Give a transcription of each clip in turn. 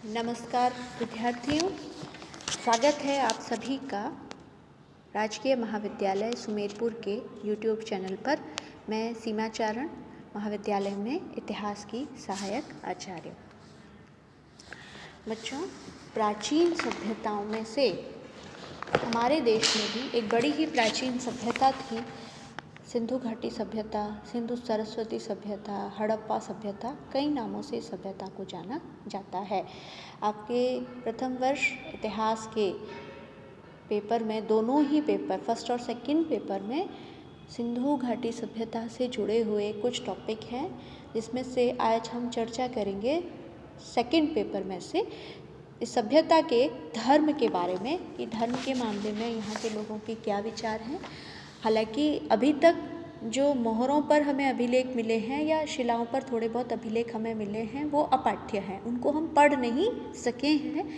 नमस्कार विद्यार्थियों, स्वागत है आप सभी का राजकीय महाविद्यालय सुमेरपुर के यूट्यूब चैनल पर। मैं सीमाचारण महाविद्यालय में इतिहास की सहायक आचार्य। बच्चों, प्राचीन सभ्यताओं में से हमारे देश में भी एक बड़ी ही प्राचीन सभ्यता थी, सिंधु घाटी सभ्यता, सिंधु सरस्वती सभ्यता, हड़प्पा सभ्यता। कई नामों से इस सभ्यता को जाना जाता है। आपके प्रथम वर्ष इतिहास के पेपर में, दोनों ही पेपर, फर्स्ट और सेकंड पेपर में सिंधु घाटी सभ्यता से जुड़े हुए कुछ टॉपिक हैं, जिसमें से आज हम चर्चा करेंगे सेकंड पेपर में से इस सभ्यता के धर्म के बारे में, कि धर्म के मामले में यहाँ के लोगों के क्या विचार हैं। हालांकि अभी तक जो मोहरों पर हमें अभिलेख मिले हैं या शिलाओं पर थोड़े बहुत अभिलेख हमें मिले हैं, वो अपाठ्य हैं, उनको हम पढ़ नहीं सके हैं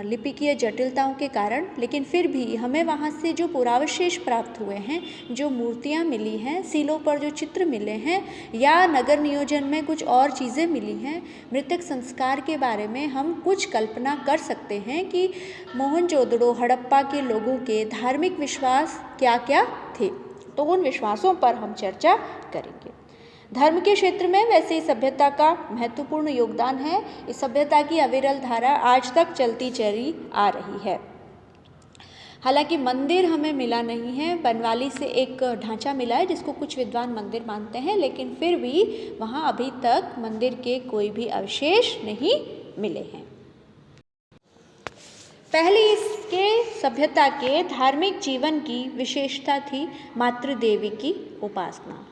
लिपिकीय जटिलताओं के कारण। लेकिन फिर भी हमें वहाँ से जो पुरावशेष प्राप्त हुए हैं, जो मूर्तियाँ मिली हैं, सीलों पर जो चित्र मिले हैं, या नगर नियोजन में कुछ और चीज़ें मिली हैं, मृतक संस्कार के बारे में हम कुछ कल्पना कर सकते हैं कि मोहनजोदड़ो, हड़प्पा के लोगों के धार्मिक विश्वास क्या क्या थे। तो उन विश्वासों पर हम चर्चा करेंगे। धर्म के क्षेत्र में वैसे इस सभ्यता का महत्वपूर्ण योगदान है। इस सभ्यता की अविरल धारा आज तक चलती चली आ रही है। हालांकि मंदिर हमें मिला नहीं है, बनवाली से एक ढांचा मिला है जिसको कुछ विद्वान मंदिर मानते हैं, लेकिन फिर भी वहाँ अभी तक मंदिर के कोई भी अवशेष नहीं मिले हैं। पहली इसके सभ्यता के धार्मिक जीवन की विशेषता थी मातृदेवी की उपासना।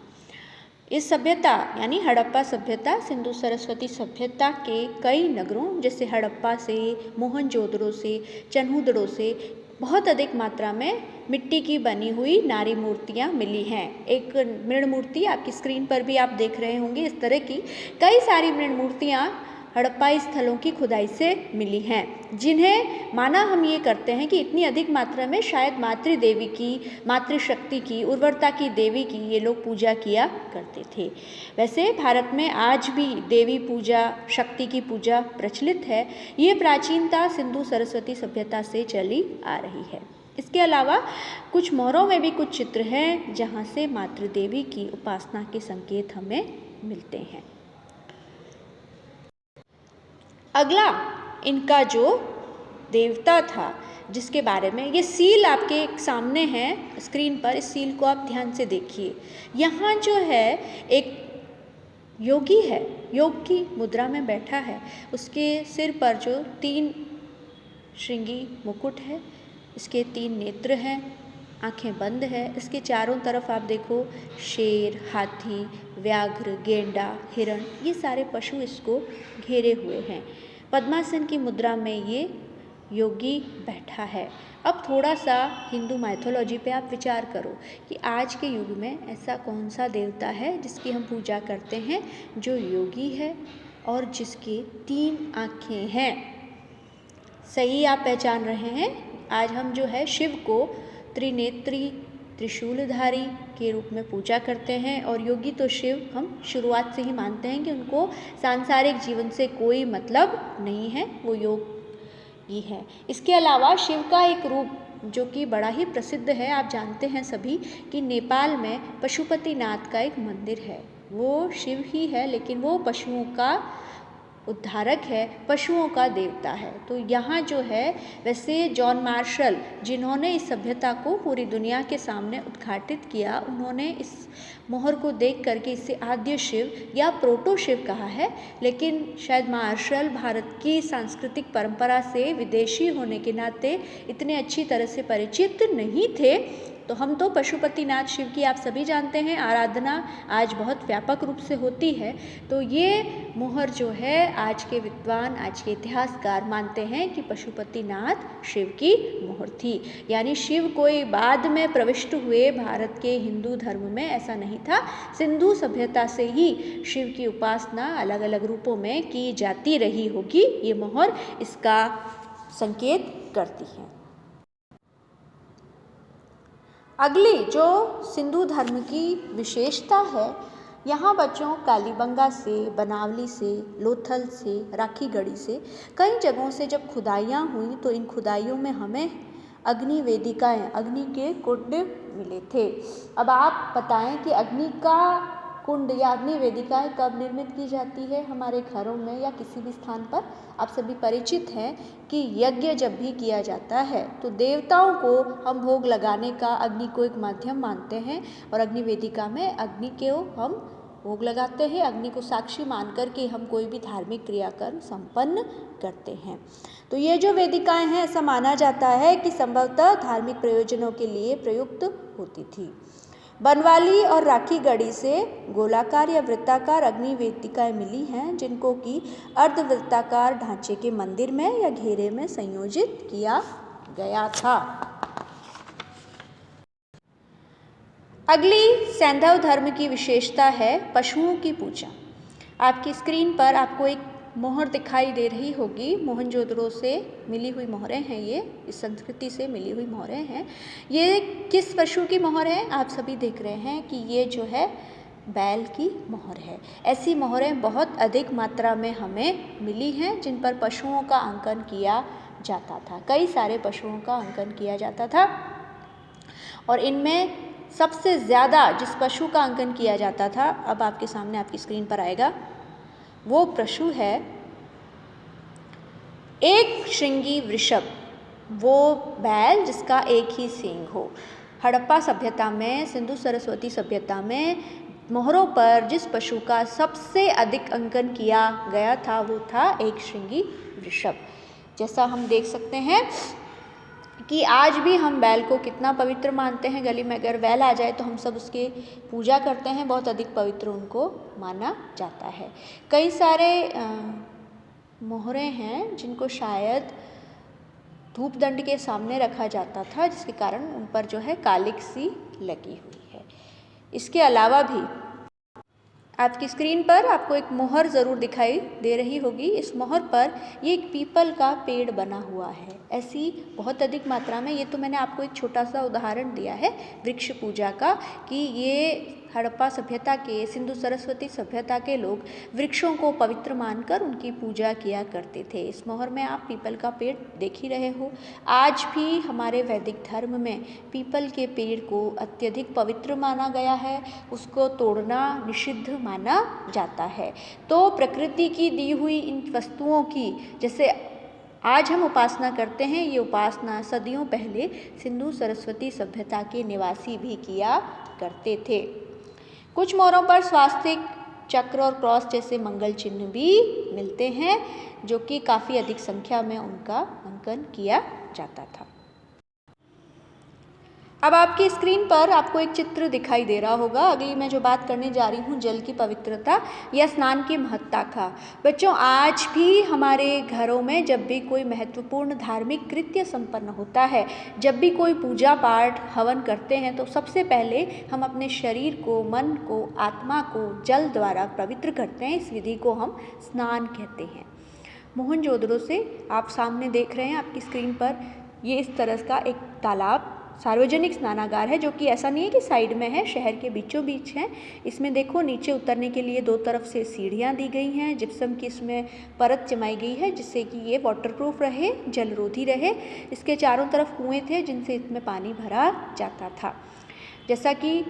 इस सभ्यता यानी हड़प्पा सभ्यता सिंधु सरस्वती सभ्यता के कई नगरों जैसे हड़प्पा से, मोहनजोदड़ो से, चन्हुदड़ो से बहुत अधिक मात्रा में मिट्टी की बनी हुई नारी मूर्तियाँ मिली हैं। एक मृण मूर्ति आपकी स्क्रीन पर भी आप देख रहे होंगे। इस तरह की कई सारी मृण मूर्तियाँ हड़प्पाई स्थलों की खुदाई से मिली हैं, जिन्हें माना हम ये करते हैं कि इतनी अधिक मात्रा में शायद मातृदेवी की, मातृशक्ति की, उर्वरता की देवी की ये लोग पूजा किया करते थे। वैसे भारत में आज भी देवी पूजा, शक्ति की पूजा प्रचलित है। ये प्राचीनता सिंधु सरस्वती सभ्यता से चली आ रही है। इसके अलावा कुछ मोहरों में भी कुछ चित्र हैं जहाँ से मातृदेवी की उपासना के संकेत हमें मिलते हैं। अगला इनका जो देवता था, जिसके बारे में ये सील आपके सामने है स्क्रीन पर, इस सील को आप ध्यान से देखिए। यहाँ जो है एक योगी है, योग की मुद्रा में बैठा है। उसके सिर पर जो 3 श्रृंगी मुकुट है, इसके 3 नेत्र हैं, आंखें बंद है। इसके चारों तरफ आप देखो शेर, हाथी, व्याघ्र, गेंडा, हिरण, ये सारे पशु इसको घेरे हुए हैं। पद्मासन की मुद्रा में ये योगी बैठा है। अब थोड़ा सा हिंदू माइथोलॉजी पे आप विचार करो कि आज के युग में ऐसा कौन सा देवता है जिसकी हम पूजा करते हैं, जो योगी है और जिसके 3 आँखें हैं। सही आप पहचान रहे हैं। आज हम जो है शिव को त्रिनेत्री, त्रिशूलधारी के रूप में पूजा करते हैं, और योगी तो शिव हम शुरुआत से ही मानते हैं कि उनको सांसारिक जीवन से कोई मतलब नहीं है, वो योगी है। इसके अलावा शिव का एक रूप जो कि बड़ा ही प्रसिद्ध है, आप जानते हैं सभी कि नेपाल में पशुपतिनाथ का एक मंदिर है। वो शिव ही है, लेकिन वो पशुओं का उद्धारक है, पशुओं का देवता है। तो यहाँ जो है, वैसे जॉन मार्शल, जिन्होंने इस सभ्यता को पूरी दुनिया के सामने उद्घाटित किया, उन्होंने इस मोहर को देख करके इसे आद्य शिव या प्रोटो शिव कहा है। लेकिन शायद मार्शल भारत की सांस्कृतिक परंपरा से विदेशी होने के नाते इतने अच्छी तरह से परिचित नहीं थे। तो हम तो पशुपतिनाथ शिव की आप सभी जानते हैं आराधना आज बहुत व्यापक रूप से होती है। तो ये मोहर जो है, आज के विद्वान, आज के इतिहासकार मानते हैं कि पशुपतिनाथ शिव की मोहर थी। यानी शिव कोई बाद में प्रविष्ट हुए भारत के हिंदू धर्म में, ऐसा नहीं था। सिंधु सभ्यता से ही शिव की उपासना अलग अलग रूपों में की जाती रही होगी। ये मोहर इसका संकेत करती है। अगली जो सिंधु धर्म की विशेषता है, यहाँ बच्चों कालीबंगा से, बनावली से, लोथल से, राखी गढ़ी से कई जगहों से जब खुदाइयाँ हुई तो इन खुदाइयों में हमें अग्नि वेदिकाएँ, अग्नि के कुंड मिले थे। अब आप बताएं कि अग्नि का कुंड या अग्नि वेदिकाएँ कब निर्मित की जाती है हमारे घरों में या किसी भी स्थान पर। आप सभी परिचित हैं कि यज्ञ जब भी किया जाता है तो देवताओं को हम भोग लगाने का अग्नि को एक माध्यम मानते हैं और अग्नि वेदिका में अग्नि को हम भोग लगाते हैं, अग्नि को साक्षी मान कर के हम कोई भी धार्मिक क्रियाकर्म संपन्न करते हैं। तो ये जो वेदिकाएं हैं ऐसा माना जाता है कि संभवतः धार्मिक प्रयोजनों के लिए प्रयुक्त होती थी। बनवाली और राखी गढ़ी से गोलाकार या वृत्ताकार अग्नि वेदिकाएं मिली हैं जिनको कि अर्धवृत्ताकार ढांचे के मंदिर में या घेरे में संयोजित किया गया था। अगली सैंधव धर्म की विशेषता है पशुओं की पूजा। आपकी स्क्रीन पर आपको एक मोहर दिखाई दे रही होगी, मोहनजोदड़ो से मिली हुई मोहरें हैं, ये इस संस्कृति से मिली हुई मोहरें हैं। ये किस पशु की मोहर है? आप सभी देख रहे हैं कि ये जो है बैल की मोहर है। ऐसी मोहरें बहुत अधिक मात्रा में हमें मिली हैं जिन पर पशुओं का अंकन किया जाता था, कई सारे पशुओं का अंकन किया जाता था और इनमें सबसे ज़्यादा जिस पशु का अंकन किया जाता था, अब आपके सामने आपकी स्क्रीन पर आएगा, वो पशु है एक श्रृंगी वृषभ, वो बैल जिसका एक ही सींग हो। हड़प्पा सभ्यता में, सिंधु सरस्वती सभ्यता में मोहरों पर जिस पशु का सबसे अधिक अंकन किया गया था वो था एक श्रृंगी वृषभ। जैसा हम देख सकते हैं कि आज भी हम बैल को कितना पवित्र मानते हैं। गली में अगर बैल आ जाए तो हम सब उसकी पूजा करते हैं, बहुत अधिक पवित्र उनको माना जाता है। कई सारे मोहरें हैं जिनको शायद धूप दंड के सामने रखा जाता था जिसके कारण उन पर जो है कालिक सी लगी हुई है। इसके अलावा भी आपकी स्क्रीन पर आपको एक मोहर ज़रूर दिखाई दे रही होगी। इस मोहर पर ये एक पीपल का पेड़ बना हुआ है। ऐसी बहुत अधिक मात्रा में, ये तो मैंने आपको एक छोटा सा उदाहरण दिया है वृक्ष पूजा का कि ये हड़प्पा सभ्यता के, सिंधु सरस्वती सभ्यता के लोग वृक्षों को पवित्र मानकर उनकी पूजा किया करते थे। इस मोहर में आप पीपल का पेड़ देख ही रहे हो। आज भी हमारे वैदिक धर्म में पीपल के पेड़ को अत्यधिक पवित्र माना गया है, उसको तोड़ना निषिद्ध माना जाता है। तो प्रकृति की दी हुई इन वस्तुओं की जैसे आज हम उपासना करते हैं, ये उपासना सदियों पहले सिंधु सरस्वती सभ्यता के निवासी भी किया करते थे। कुछ मोहरों पर स्वास्तिक, चक्र और क्रॉस जैसे मंगल चिन्ह भी मिलते हैं जो कि काफ़ी अधिक संख्या में उनका अंकन किया जाता था। अब आपकी स्क्रीन पर आपको एक चित्र दिखाई दे रहा होगा। अगली मैं जो बात करने जा रही हूँ जल की पवित्रता या स्नान की महत्ता का। बच्चों, आज भी हमारे घरों में जब भी कोई महत्वपूर्ण धार्मिक कृत्य संपन्न होता है, जब भी कोई पूजा पाठ हवन करते हैं तो सबसे पहले हम अपने शरीर को, मन को, आत्मा को जल द्वारा पवित्र करते हैं। इस विधि को हम स्नान कहते हैं। मोहनजोदड़ो से आप सामने देख रहे हैं आपकी स्क्रीन पर, ये इस तरह का एक तालाब सार्वजनिक स्नानागार है जो कि ऐसा नहीं है कि साइड में है, शहर के बीचों बीच है। इसमें देखो नीचे उतरने के लिए दो तरफ से सीढ़ियाँ दी गई हैं, जिप्सम की इसमें परत जमाई गई है जिससे कि ये वाटरप्रूफ रहे, जलरोधी रहे। इसके चारों तरफ कुएँ थे जिनसे इसमें पानी भरा जाता था। जैसा कि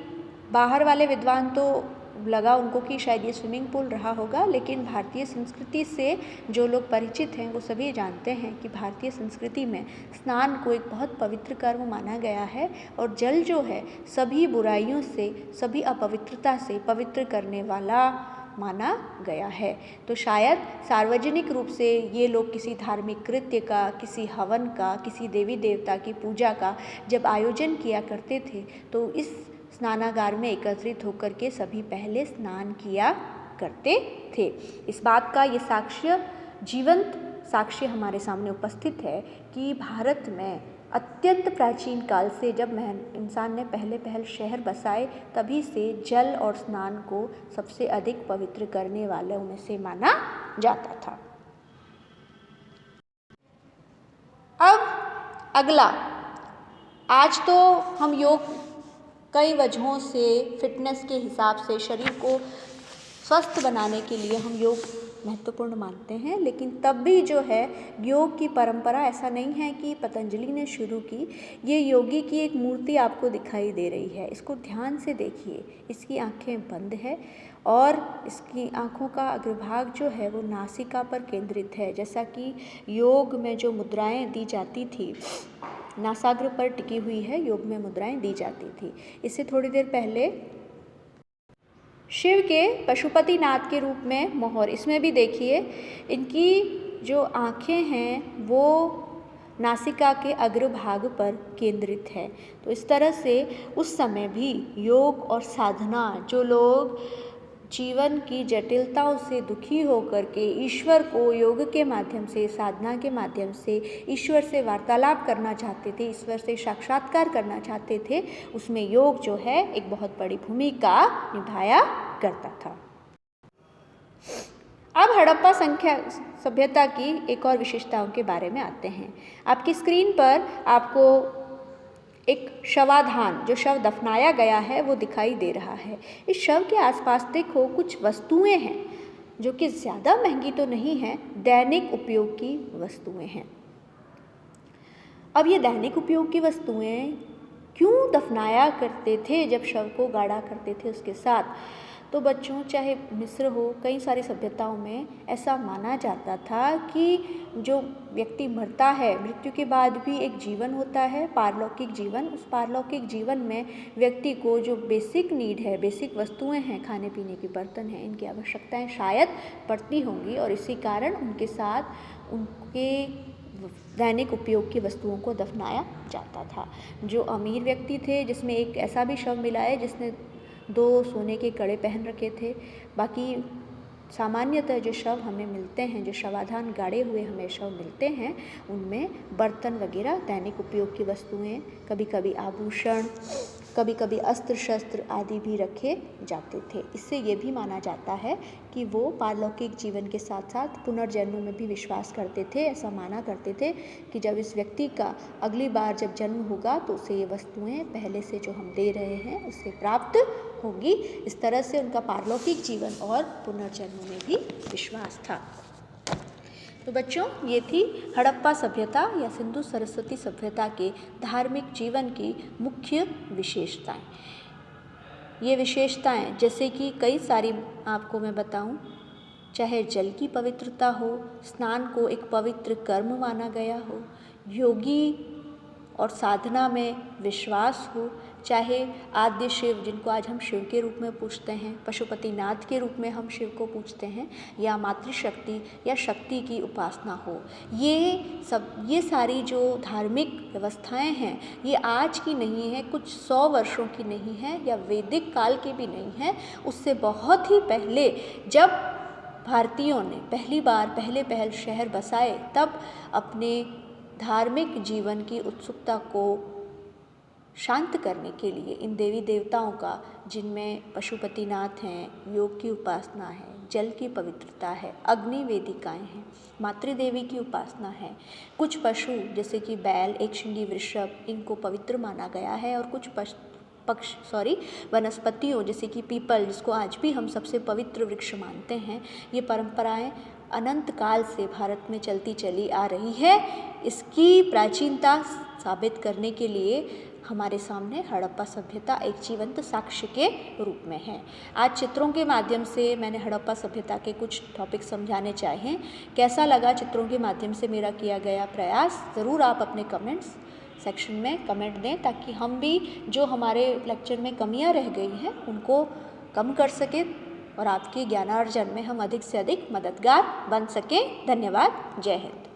बाहर वाले विद्वान तो लगा उनको कि शायद ये स्विमिंग पूल रहा होगा, लेकिन भारतीय संस्कृति से जो लोग परिचित हैं वो सभी जानते हैं कि भारतीय संस्कृति में स्नान को एक बहुत पवित्र कर्म माना गया है और जल जो है सभी बुराइयों से, सभी अपवित्रता से पवित्र करने वाला माना गया है। तो शायद सार्वजनिक रूप से ये लोग किसी धार्मिक कृत्य का, किसी हवन का, किसी देवी देवता की पूजा का जब आयोजन किया करते थे तो इस स्नानागार में एकत्रित होकर के सभी पहले स्नान किया करते थे। इस बात का ये साक्ष्य, जीवंत साक्ष्य हमारे सामने उपस्थित है कि भारत में अत्यंत प्राचीन काल से जब इंसान ने पहले शहर बसाए तभी से जल और स्नान को सबसे अधिक पवित्र करने वालों में से माना जाता था। अब अगला, आज तो हम योग कई वजहों से फिटनेस के हिसाब से शरीर को स्वस्थ बनाने के लिए हम योग महत्वपूर्ण मानते हैं, लेकिन तब भी जो है योग की परंपरा ऐसा नहीं है कि पतंजलि ने शुरू की। ये योगी की एक मूर्ति आपको दिखाई दे रही है, इसको ध्यान से देखिए। इसकी आंखें बंद है और इसकी आंखों का अग्रभाग जो है वो नासिका पर केंद्रित है। जैसा कि योग में जो मुद्राएं दी जाती थी नासाग्र पर टिकी हुई है, योग में मुद्राएं दी जाती थी। इससे थोड़ी देर पहले शिव के पशुपतिनाथ के रूप में मोहर, इसमें भी देखिए इनकी जो आँखें हैं वो नासिका के अग्रभाग पर केंद्रित है। तो इस तरह से उस समय भी योग और साधना, जो लोग जीवन की जटिलताओं से दुखी होकर के ईश्वर को योग के माध्यम से, साधना के माध्यम से ईश्वर से वार्तालाप करना चाहते थे, ईश्वर से साक्षात्कार करना चाहते थे, उसमें योग जो है एक बहुत बड़ी भूमिका निभाया करता था। अब हड़प्पा सभ्यता की एक और विशेषताओं के बारे में आते हैं। आपकी स्क्रीन पर आपको एक शवाधान, जो शव दफनाया गया है, वो दिखाई दे रहा है। इस शव के आसपास देखो कुछ वस्तुएं हैं जो कि ज़्यादा महंगी तो नहीं हैं, दैनिक उपयोग की वस्तुएं हैं। अब ये दैनिक उपयोग की वस्तुएं क्यों दफनाया करते थे जब शव को गाड़ा करते थे उसके साथ? तो बच्चों, चाहे मिस्र हो, कई सारी सभ्यताओं में ऐसा माना जाता था कि जो व्यक्ति मरता है, मृत्यु के बाद भी एक जीवन होता है, पारलौकिक जीवन। उस पारलौकिक जीवन में व्यक्ति को जो बेसिक नीड है, बेसिक वस्तुएं हैं, खाने पीने के बर्तन हैं, इनकी आवश्यकताएं शायद पड़ती होंगी और इसी कारण उनके साथ उनके दैनिक उपयोग की वस्तुओं को दफनाया जाता था। जो अमीर व्यक्ति थे, जिसमें एक ऐसा भी शव मिला है जिसने 2 सोने के कड़े पहन रखे थे। बाकी सामान्यतः जो शव हमें मिलते हैं, जो शवाधान गाड़े हुए हमें शव मिलते हैं, उनमें बर्तन वगैरह, दैनिक उपयोग की वस्तुएं, कभी कभी आभूषण, कभी कभी अस्त्र शस्त्र आदि भी रखे जाते थे। इससे ये भी माना जाता है कि वो पारलौकिक जीवन के साथ साथ पुनर्जन्म में भी विश्वास करते थे। ऐसा माना करते थे कि जब इस व्यक्ति का अगली बार जब जन्म होगा तो उसे ये वस्तुएं पहले से जो हम दे रहे हैं उससे प्राप्त होगी। इस तरह से उनका पारलौकिक जीवन और पुनर्जन्म में भी विश्वास था। तो बच्चों, ये थी हड़प्पा सभ्यता या सिंधु सरस्वती सभ्यता के धार्मिक जीवन की मुख्य विशेषताएं। ये विशेषताएं जैसे कि कई सारी आपको मैं बताऊं, चाहे जल की पवित्रता हो, स्नान को एक पवित्र कर्म माना गया हो, योगी और साधना में विश्वास हो, चाहे आद्य शिव, जिनको आज हम शिव के रूप में पूजते हैं, पशुपतिनाथ के रूप में हम शिव को पूजते हैं, या मातृशक्ति या शक्ति की उपासना हो, ये सारी जो धार्मिक व्यवस्थाएं हैं, ये आज की नहीं है, कुछ 100 वर्षों की नहीं है, या वैदिक काल की भी नहीं है। उससे बहुत ही पहले जब भारतीयों ने पहले पहल शहर बसाए, तब अपने धार्मिक जीवन की उत्सुकता को शांत करने के लिए इन देवी देवताओं का, जिनमें पशुपतिनाथ हैं, योग की उपासना है, जल की पवित्रता है, अग्नि वेदिकाएँ हैं, मातृदेवी की उपासना है, कुछ पशु जैसे कि बैल, एक शिंगी वृषभ, इनको पवित्र माना गया है, और कुछ वनस्पतियों जैसे कि पीपल, जिसको आज भी हम सबसे पवित्र वृक्ष मानते हैं, ये परंपराएं अनंत काल से भारत में चलती चली आ रही है। इसकी प्राचीनता साबित करने के लिए हमारे सामने हड़प्पा सभ्यता एक जीवंत साक्ष्य के रूप में है। आज चित्रों के माध्यम से मैंने हड़प्पा सभ्यता के कुछ टॉपिक समझाने चाहे। कैसा लगा चित्रों के माध्यम से मेरा किया गया प्रयास? ज़रूर आप अपने कमेंट्स सेक्शन में कमेंट दें, ताकि हम भी जो हमारे लेक्चर में कमियां रह गई हैं उनको कम कर सकें और आपके ज्ञानार्जन में हम अधिक से अधिक मददगार बन सकें। धन्यवाद। जय हिंद।